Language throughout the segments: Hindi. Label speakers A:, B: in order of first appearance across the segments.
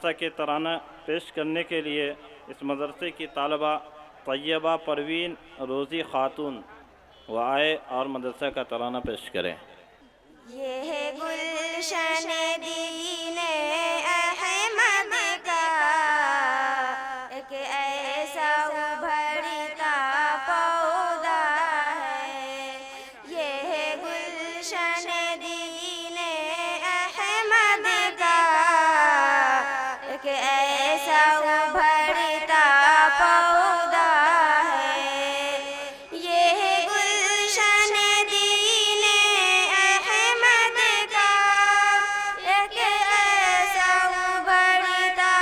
A: मदरसा के तराना पेश करने के लिए इस मदरसे की तालबा तैयबा परवीन रोज़ी खातून वो आए और मदरसा का तराना पेश करें।
B: ये है गुलशन दीने अहमद का एक ऐसा उभरता पौधा है। ये है गुलशन दीने अहमद का एक ऐसा उभरता पौधा है। ये है गुलशन दीने अहमद का एक ऐसा उभरता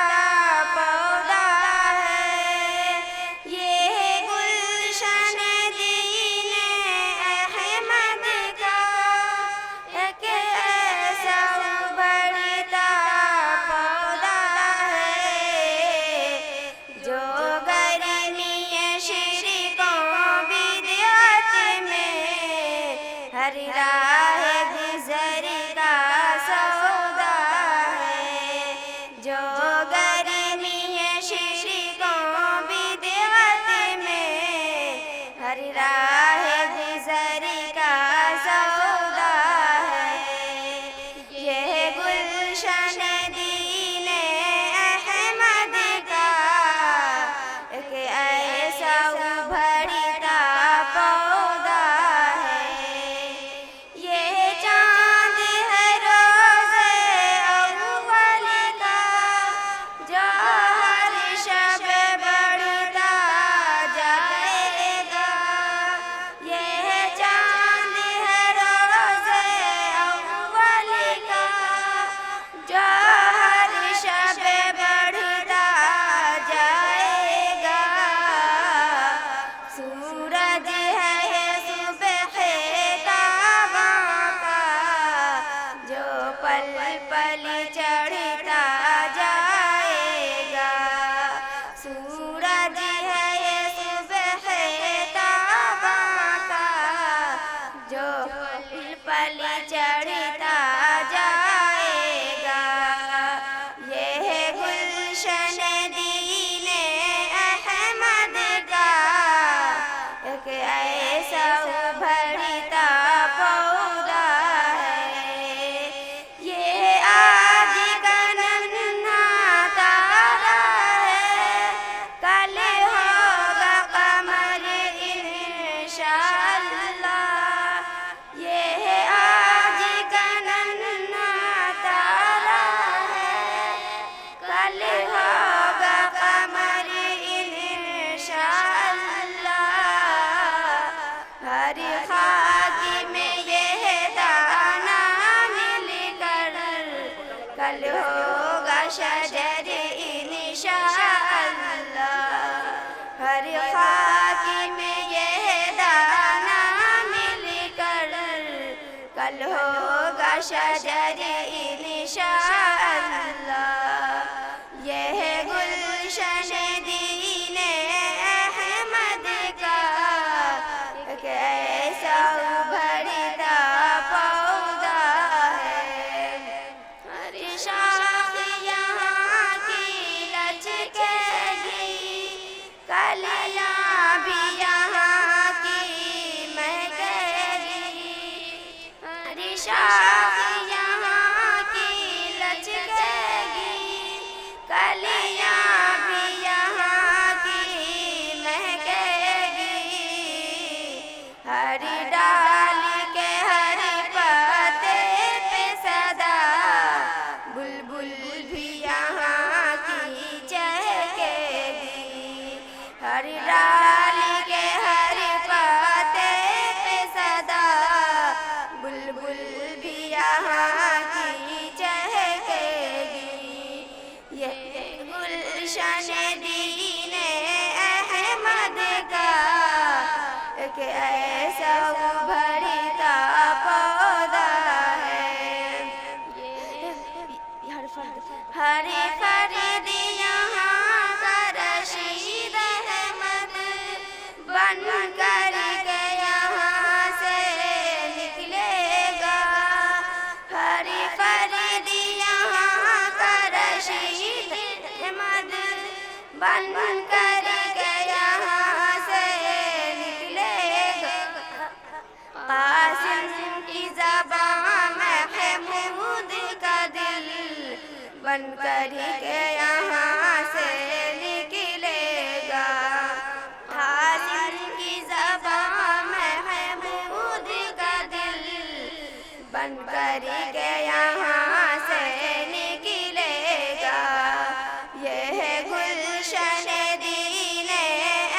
B: पौधा है। ये है गुलशन दीने अहमद का एक ऐसा उभरता पौधा है जो गर्मी शिरकों बिदअत में हर राह गुज़र का सौदा है। जो गर्मी शिरकों बिदअत में हर राह गुज़र का सौदा है। यह गुलशन दीने अहमद का एक ऐसा उभरता पौधा है। ये चाँद है रोज़े अव्वल का जो हर शब बढ़ता जाएगा। ये चाँद है रोज़े अव्वल का जो हर शब बढ़ता जाएगा। सूरज है ये सुबह ताबा का जो पल पल चढ़ता जाएगा। सूरज है ये सुबह ताबा का जो पल पल चढ़ता जाएगा। यह गुलशन दीने अहमद का एक ऐसा उभरता पौधा है। ये आज का नन्हा तारा है, कल होगा कमर इंशाअल्लाह। ये आज का नन्हा तारा है, कल होगा कमर इंशाअल्लाह। हर खाक में यह दाना मिलकर कल होगा शजर इंशाअल्लाह। हर खाक में यह दाना मिलकर कल होगा शजर इंशाअल्लाह। यह गुलशन दीने अहमद का एक ऐसा उभरता पौधा है। हर शाख यहाँ की लचकेगी, कलियाँ भी यहाँ की महकेगी। हर शाख यहाँ की लचकेगी, कलियाँ भी यहाँ की महकेगी। हर डाल के हर पत्ते पे सदा बुलबुल भी यहाँ की चहकेगी। हर डाल के हर पत्ते पे सदा बुलबुल भी यहाँ की चहकेगी। ये गुलशन दीने अहमद का एक ऐसा उभरता पौधा है। हर फर्द यहाँ का रशीद अहमद बन कर के यहाँ से निकलेगा। हर फर्द यहाँ का रशीद बन कर के यहाँ से निकलेगा कासिम की ज़बान महमूद का दिल बन कर के यहाँ से निकलेगा कासिम की ज़बान महमूद का दिल बन कर के यहाँ से निकलेगा यह गुलशन दीने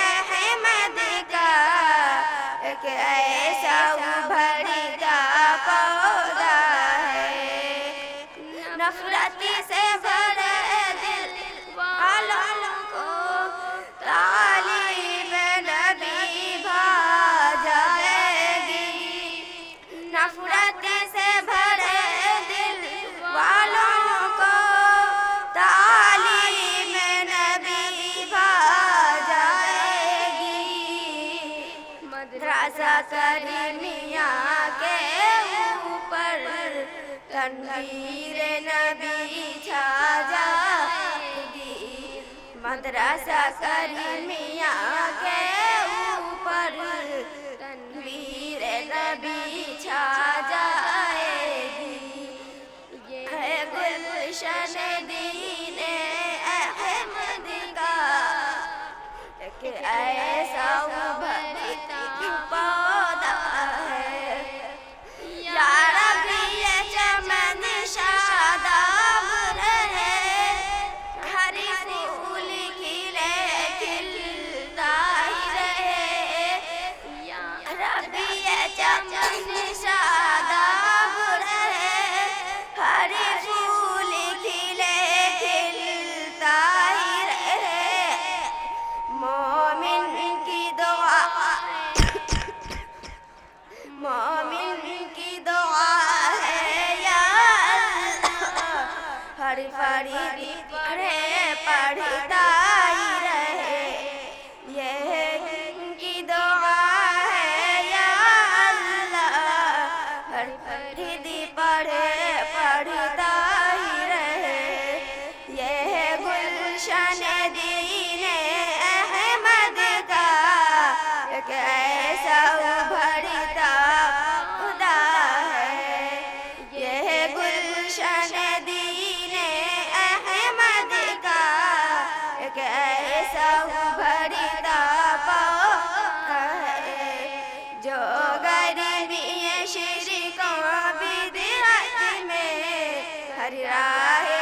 B: अहमद का एक ऐसा उभरता पौधा है नफरत से भरे दिल वालों को तालीब नबी भा जाएगी नफरत से भरे दिल वालों को तालीब नबी भा जाएगी मदरसा करीमिया के ऊपर तनवीर नबी छा जाएगी मदरसा करीमिया के ऊपर तनवीर नबी छा जाएगी है गुलशन दीने अहमद का एक ऐसा उभरता पौधा है या रब्बी ये चमन शादाब रहे हर फूल खिले खिलता ही रहे या रब्बी ये चमन शादाब रहे हर फूल खिले खिलता ही रहे मोमिन की दुआ मोमिन की दुआ है या अल्लाह हर फरीद पढ़ता ही रहे यह की दुआ है या अल्लाह हर फरीद पढ़ता ही रहे यह गुलशन दीने अहमद का एक ऐसा उभरता खुदा है यह गुलशन दीने अहमद का एक ऐसा उभरता पौधा है जो गरीबी शिरकों बिदअत में हर राह